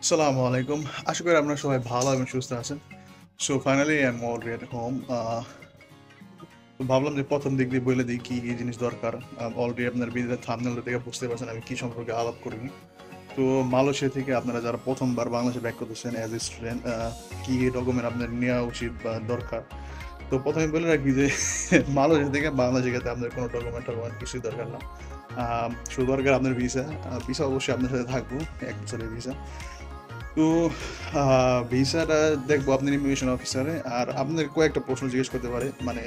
আসসালামু আলাইকুম। আশা করি আপনারা সবাই ভালো এবং সুস্থ আছেন। So finally I am already at home. তো ভাবলাম যে ১ম দিক দিয়ে বইলে দিই কি জিনিস দরকার। অলরেডি আপনার ভিডিওর থাম্বনেল থেকে বুঝতে পারছেন আমি কি সম্পর্কে আলাপ করব। তো মালয়েশিয়া থেকে আপনারা যারা ১ম বার বাংলাদেশে ব্যাক করতেছেন অ্যাজ এ স্টুডেন্ট কি ডকুমেন্ট আপনার নেওয়া উচিত বা দরকার। তো ১ম এ বলে রাখি যে মালয়েশিয়া থেকে বাংলাদেশে গেতে আপনার কোনো ডকুমেন্ট কিছুই দরকার না। শুধু দরকার আপনার ভিসা। ভিসা অবশ্যই আপনার সাথে থাকবো ১ বছরের ভিসা। তো ভিসাটা দেখবো আপনার ইমিগ্রেশন অফিসারে। আর আপনাদের কয়েকটা প্রশ্ন জিজ্ঞেস করতে পারে। মানে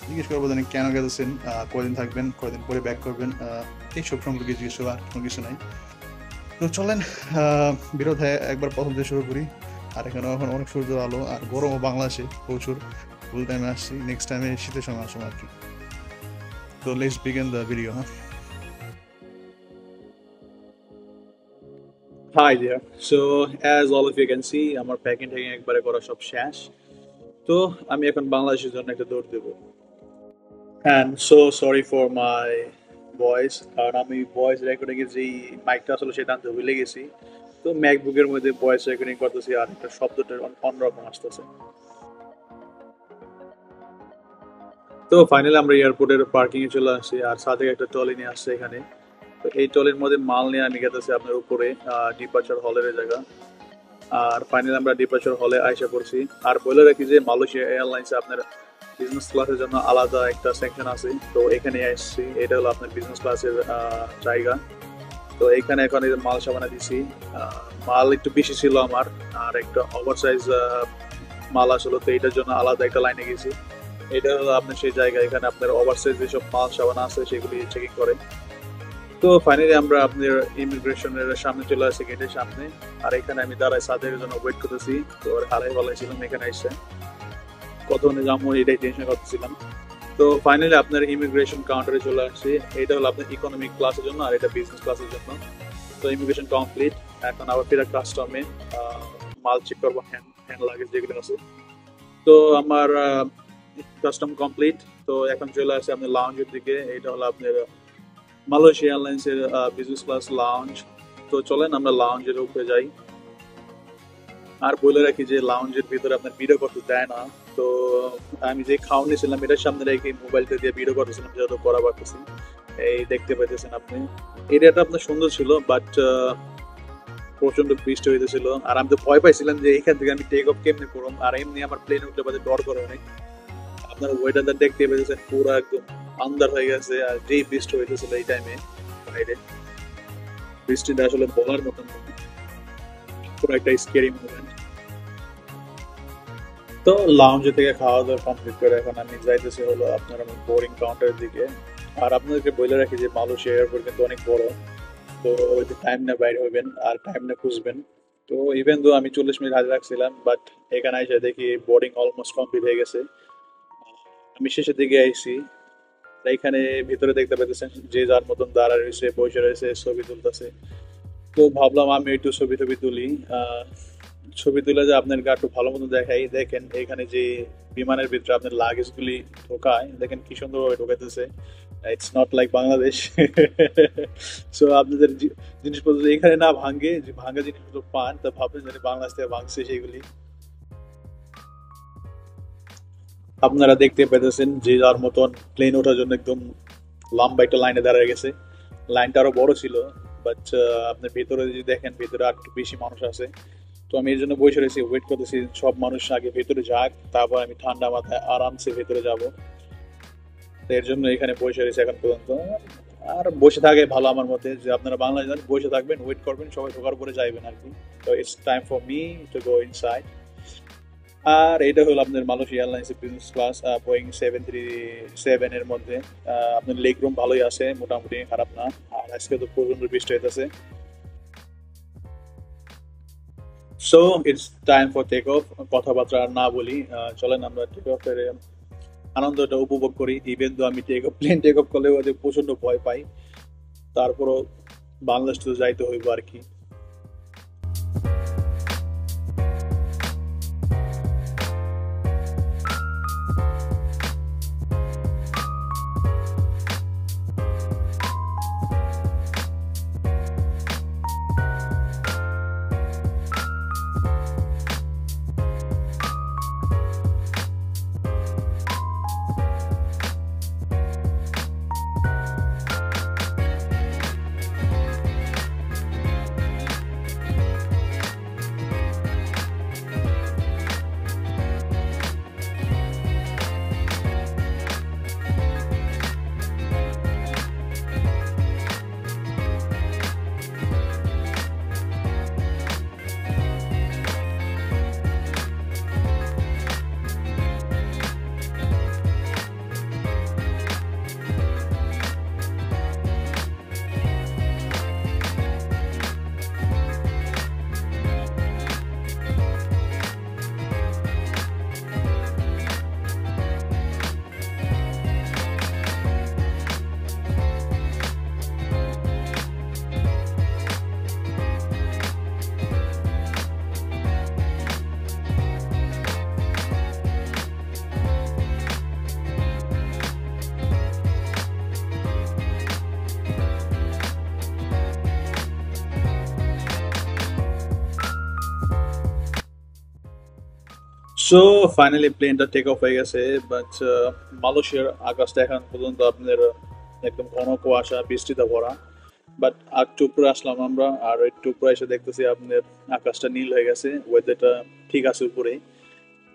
জিজ্ঞেস করবো জানি কেন গেছেন, কয়দিন থাকবেন, কয়দিন পরে ব্যাক করবেন, এইসব সম্পর্কে জিজ্ঞেস করবো, আর কোনো কিছু নাই। তো চলেন বিরোধ একবার প্রথম দিয়ে শুরু করি। আর এখানে এখন অনেক সূর্য আলো আর গরমও বাংলাদেশে প্রচুর। ফুল টাইমে আসছি, নেক্সট টাইমে শীতের সময় আসবো আর কি। তো লেটস বিগিন দ্য ভিডিও, হ্যাঁ। Hi there. So as all of you can see, আমার প্যাকিং ট্যাকিং একবারে করা সব শেষ। তো আমি এখন বাংলাদেশের জন্য একটা দৌড় দেবো। And so sorry for my voice, কারণ আমি ভয়েস রেকর্ডিং এর যেই মাইকটা আসলে সেটা আনতে ভুলে গেছি। তো ম্যাকবুকের মধ্যে ভয়েস রেকর্ডিং করতেছি আর একটা শব্দটা অন্যরকম আসতেছে। তো ফাইনালি আমরা এয়ারপোর্টের পার্কিং এ চলে আসছি আর সাথে একটা ট্রলি নিয়ে আসছে এখানে। তো এই ট্রলির মধ্যে মাল নিয়ে আমি গেতেছি আপনার উপরে ডিপার্চার হলের জায়গা। আর ফাইনালি আমরা ডিপার্চার হলে আইসা পড়ছি। আর বলে রাখি যে মালয়েশিয়া এয়ারলাইন্সে আপনার বিজনেস ক্লাসের জন্য আলাদা একটা সেকশন আছে। তো এখানে আসছি, এটা হলো আপনার বিজনেস ক্লাসের জায়গা। তো এখানে এখন এই যে মাল সামানা দিছি। মাল একটু বেশি ছিল আমার, আর একটা ওভার সাইজ মাল আসলো, তো এটার জন্য আলাদা একটা লাইনে গেছি। এটা হলো আপনার সেই জায়গা, এখানে আপনার ওভার সাইজ যেসব মাল সাবানা আছে সেগুলি চেকিং করে। তো ফাইনালি আমরা আপনার ইমিগ্রেশনের সামনে চলে আসি, গেটের সামনে। আর এখানে আমি দাঁড়াই সাদের জন্য ওয়েট করতেছি। তো হারাই বলাইছিলাম এখানে এসে কতক্ষণে যাবো এটাই টেনশন করতেছিলাম। তো ফাইনালি আপনার ইমিগ্রেশন কাউন্টারে চলে আসছি। এটা হলো আপনার ইকোনমিক ক্লাসের জন্য আর এটা বিজনেস ক্লাসের জন্য। তো ইমিগ্রেশন কমপ্লিট, এখন আবার ফেরা কাস্টমে মাল চেক করবো, হ্যান্ড হ্যান্ড লাগেজ যেগুলো আছে। তো আমার কাস্টম কমপ্লিট। তো এখন চলে আসছে আপনার লাউঞ্জের দিকে। এটা হলো আপনার মালয়েশিয়া এয়ারলাইন্সের বিজনেস ক্লাস লাউঞ্জ। তো চলেন আমরা লাউঞ্জের উপরে যাই। আর বলে রাখি যে লাউঞ্জের ভিতরে আপনার ভিডিও করতে দেয় না। তো আমি যে খাওয়া নিয়েছিলাম এটার সামনে রেখে মোবাইলটা দিয়ে ভিডিও করতেছিলাম, যেহেতু করা পারতেছি। এই দেখতে পাইতেছেন আপনি, এরিয়াটা আপনার সুন্দর ছিল, বাট প্রচন্ড বৃষ্টি হইতেছিল। আর আমি তো ভয় পাইছিলাম যে এখান থেকে আমি টেক অফ কেমনে করব, আর এমনি আমার প্লেন উঠলে বাদে ডর করে অনেক। আপনার ওয়েদারটা দেখতে পেয়েছেন পুরো একদম আন্দার হয়ে গেছে, আর যেই বৃষ্টি হইতেছিল এই টাইমে বাইরে, বৃষ্টিটা আসলে বলার মতন না, পুরো একটা স্কেরি মুভমেন্ট। তো লাউঞ্জে থেকে খাওয়া দাওয়া কমপ্লিট করে এখন আমি যাইতেছি হলো আপনার আমার বোর্ডিং কাউন্টারের দিকে। আর আপনাদেরকে বলে রাখি যে মালয়েশিয়া এয়ারপোর্ট কিন্তু অনেক বড়। তো ওই যে টাইম না বাইরে হইবেন আর টাইম না খুঁজবেন। তো ইভেন তো আমি 40 মিনিট আগে রাখছিলাম, বাট এখানে এসে দেখি বোর্ডিং অলমোস্ট কমপ্লিট হয়ে গেছে। আমি শেষের দিকে আইছি। এখানে ভিতরে দেখতে পাইতেছেন যে যার মতন দাঁড়া রয়েছে, বসে রয়েছে, ছবি তুলতেছে। তো ভাবলাম আমি একটু ছবি টবি তুলি। ছবি তুলে যে আপনার গা একটু ভালো মতো দেখাই। দেখেন এখানে যে বিমানের ভিতরে আপনার লাগেজ গুলি ঢোকায়, দেখেন কি সুন্দরভাবে ঢোকাইতেছে। It's not like Bangladesh. So আপনাদের জিনিসপত্র এখানে না ভাঙে, যে ভাঙা জিনিসপত্র পান, তা ভাববেন যে বাংলাদেশ থেকে ভাঙছে সেগুলি। আপনারা দেখতে পেতেছেন যে যার মতন প্লেন ওঠার জন্য একদম লম্বা একটা লাইনে দাঁড়িয়ে গেছে। লাইনটা আরো বড় ছিল, বাট আপনার ভেতরে যদি দেখেন ভেতরে আর একটু বেশি মানুষ আছে। তো আমি এর জন্য বসে রয়েছি, ওয়েট করতেছি সব মানুষ আগে ভেতরে যাক, তারপর আমি ঠান্ডা মাথায় আরামসে ভেতরে যাব। তো এর জন্য এখানে বসে রয়েছে এখন পর্যন্ত। আর বসে থাকে ভালো আমার মতে, যে আপনারা বাংলাদেশ যান বসে থাকবেন, ওয়েট করবেন, সবাই ঢোকার পরে যাইবেন আর কি। তো it's time for me to go inside. আর এটা হলো আপনার মালয়েশিয়া এয়ারলাইন্সের বিজনেস ক্লাস বোয়িং 737 এর মধ্যে। আপনার লেগ রুম ভালোই আছে, মোটামুটি খারাপ না। আর আজকে তো প্রচন্ড বৃষ্টি হইতেছে। So it's time for take off. কথাবার্তা আর না বলি, চলেন আমরা টেক অফ এর আনন্দটা উপভোগ করি। ইভেন তো আমি প্লেন টেক অফ করলেও প্রচন্ড ভয় পাই, তারপরও বাংলাদেশ তো যাইতে হইব আর কি। সো ফাইনালি প্লেনটা টেক অফ হয়ে গেছে, বাট মালয়েশিয়ার আকাশটা এখন পর্যন্ত আপনার একদম ঘন কুয়াশা বৃষ্টিতে ভরা। বাট আর একটু উপরে আসলাম আমরা, আর একটু উপরে এসে দেখতেছি আপনার আকাশটা নীল হয়ে গেছে, ওয়েদারটা ঠিক আছে উপরে।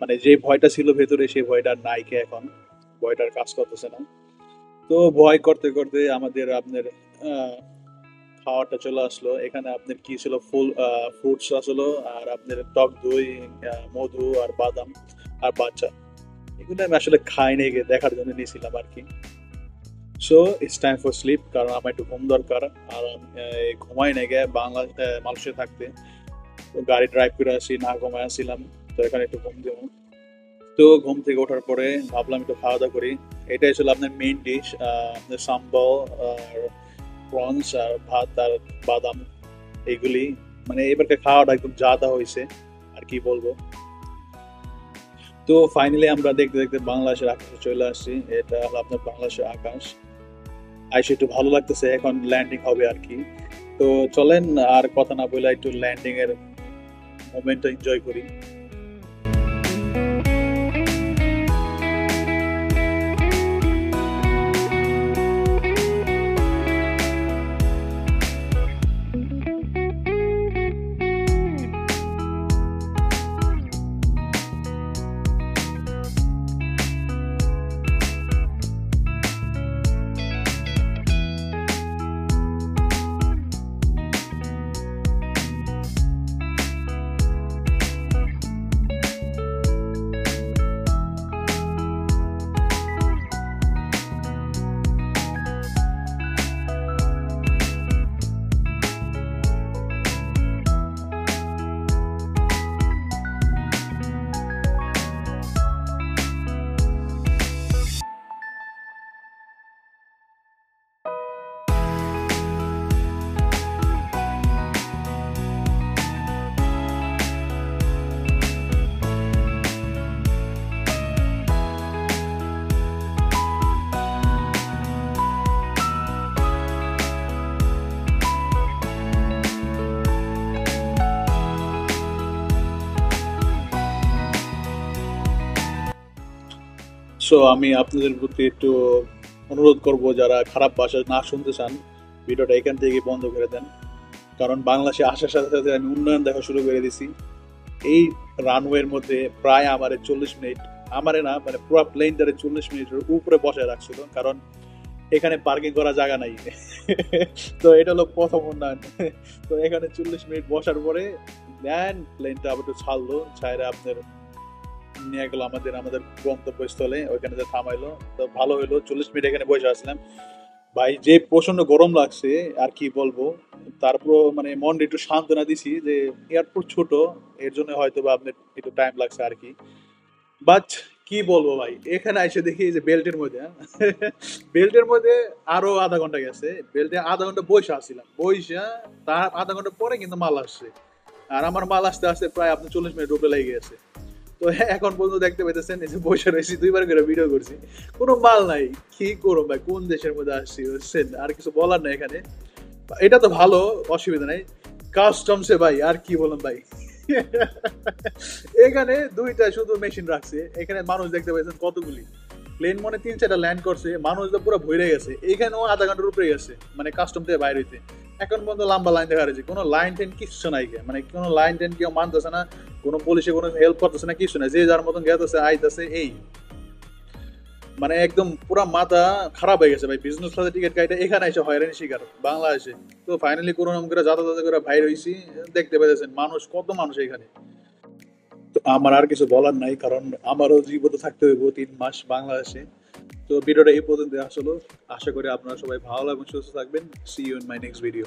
মানে যে ভয়টা ছিল ভেতরে সেই ভয়টা আর নাই কে এখন, ভয়টার কাজ করতেছে না। তো ভয় করতে করতে আমাদের আপনার আহ, খাওয়াটা চলে আসলো। এখানে আপনার কি ছিল, ফুল ফ্রুটস আসলো, আর আপনার টক দই, মধু আর বাদাম আর বাচ্চা। এগুলো আমি আসলে খাই নাই, দেখার জন্য নিয়েছিলাম আর কি। So it's time for sleep, কারণ আমার একটু ঘুম দরকার। আর আমি ঘুমাই নাই গে মানুষে থাকতে। তো গাড়ি ড্রাইভ করে আসি, না ঘুমায় আসছিলাম, তো এখানে একটু ঘুম দেবো। তো ঘুম থেকে ওঠার পরে ভাবলাম একটু খাওয়া দাওয়া করি। এটাই ছিল আপনার মেইন ডিশ, আপনার সাম্বাল আর প্রনস আর ভাত আর বাদাম, এইগুলি। মানে এবারকে খাওয়াটা একদম জাদা হয়েছে, আর কি বলবো। তো ফাইনালি আমরা দেখতে দেখতে বাংলাদেশের আকাশে চলে আসছি। এটা হলো আপনার বাংলাদেশের আকাশ। আইসে একটু ভালো লাগতেছে, এখন ল্যান্ডিং হবে আর কি। তো চলেন আর কথা না বলে একটু ল্যান্ডিং এর মোমেন্টটা এনজয় করি। সো আমি আপনাদের প্রতি একটু অনুরোধ করব, যারা খারাপ ভাষা না শুনতে চান ভিডিওটা এখান থেকে বন্ধ করে দেন। কারণ বাংলাদেশে আসার সাথে সাথে আমি উন্নয়ন দেখা শুরু করে দিছি। এই রানওয়ের মধ্যে প্রায় আমারে 40 মিনিট, আমারে না মানে পুরো প্লেনটারে 40 মিনিটের উপরে বসায় রাখছিল, কারণ এখানে পার্কিং করার জায়গা নাই। তো এটা হলো প্রথম উন্নয়ন। তো এখানে 40 মিনিট বসার পরে দেন প্লেনটা আবার একটু ছাড়লো, ছাইরে আপনার নিয়ে গেলো আমাদের আমাদের গন্তব্যস্থলে, ওইখানে যে থামাইলো। তো ভালো হইলো, 40 মিনিট এখানে বসে আসলাম। ভাই যে প্রচন্ড গরম লাগছে, আর কি বলবো। তারপর মানে মন একটু সান্ত্বনা দিছি যে এয়ারপোর্ট ছোট, এর জন্য হয়তো বা আপনার একটু টাইম লাগছে আর কি। বাট কি বলবো ভাই, এখানে এসে দেখি যে বেল্টের মধ্যে বেল্টের মধ্যে আরো আধা ঘন্টা গেছে। বেল্টে আধা ঘন্টা বসে আসছিলাম, বইসা তার আধা ঘন্টা পরে কিন্তু মাল আসছে। আর আমার মাল আসতে আসতে প্রায় আপনি 40 মিনিট উপরে লেগে গেছে। তো এখন পর্যন্ত দেখতে পেতেছেন এই যে বসে রয়েছি, 2বার করে ভিডিও করছি, কোনো মাল নাই। কি করবো ভাই, কোন দেশের মধ্যে আসছি বুঝছেন, আর কিছু বলার নাই এখানে। এটা তো ভালো, অসুবিধা নাই। কাস্টমসে ভাই আর কি বললাম ভাই, এখানে দুইটা শুধু মেশিন রাখছে। এখানে মানুষ দেখতে পাচ্ছেন কতগুলি, প্লেন মনে 3-4টা ল্যান্ড করছে, মানুষ তো পুরো ভরে গেছে। এখানেও আধা ঘন্টার উপরে গেছে মানে কাস্টম থেকে বাইরে হইতে। এখন পর্যন্ত লম্বা লাইন দেখা যাচ্ছে, কোনো লাইন টেন কিচ্ছু নাই, মানে কোনো লাইন টেন কেউ মানতেছে না, কোনো পুলিশে কোনো হেল্প করতেছে না, কিছু না, যে যার মতন গেতেছে আইতেছে। এই মানে একদম পুরা মাথা খারাপ হয়ে গেছে ভাই। বিজনেস ক্লাসে টিকিট কাইটা এখানে এসে হয়রানি শিকার বাংলাদেশে। তো ফাইনালি কোনো রকম করে যাতায়াত করে বাইর হইছি, দেখতে পেয়েছেন মানুষ কত মানুষ এখানে। তো আমার আর কিছু বলার নাই, কারণ আমারও জীবিত থাকতে হইব 3 মাস বাংলাদেশে। তো ভিডিওটা এই পর্যন্ত আসলো। আশা করি আপনারা সবাই ভালো এবং সুস্থ থাকবেন। See you in my next video.